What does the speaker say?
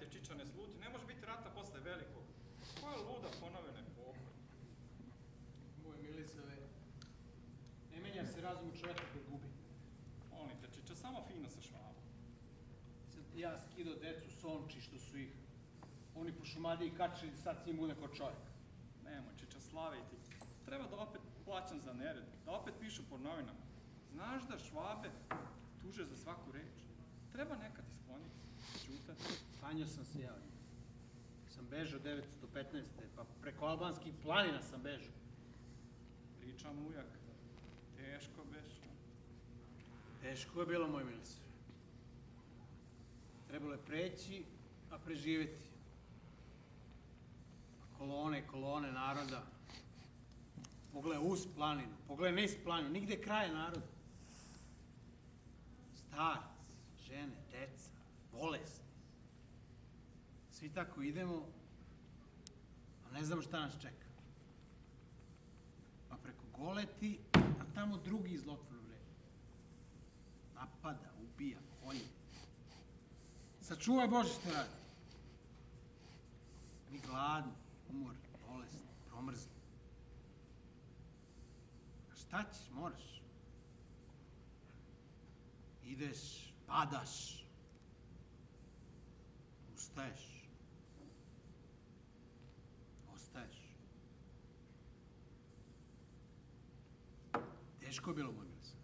Čiča, ne sluti, ne može biti rata posle velikog. Koja luda ponovena epoha? Moj Milisave, ne menja se razum u čoveka koji gubi. Molim te, Čiča, samo fino sa Švabom. Sad ja skidao decu Sonči što su ih oni po Šumadiji kačili, sad si im bude ko čovjek. Nemoj, Čiča, slaviti. Treba da opet plaćam za nered, da opet pišu po novinama. Znaš da Švabe tuže za svaku reč. Treba nekad iskloniti, čutati. Panjao sam se ja. Sam bežao 915. Pa preko albanskih planina sam bežao. Pričam ujak, teško beše. Teško je bilo, moj Milisave. Trebalo je preći, a preživeti. Kolone, kolone naroda. Pogledaj uz planinu, pogledaj niz planinu, nigde kraja naroda. Starci, žene, deca, bolesni. Svi tako idemo, a ne znamo šta nas čeka. Pa preko Goleti, a tamo drugi zlotvorno vreme. Napada, ubija, kolje. Sačuvaj Bože što radi. Mi gladni, umorni, bolesni, promrzli. A šta ćeš, moraš? Ideš, padaš, ustaješ, ostaješ. Teško je bilo, moj Milisave.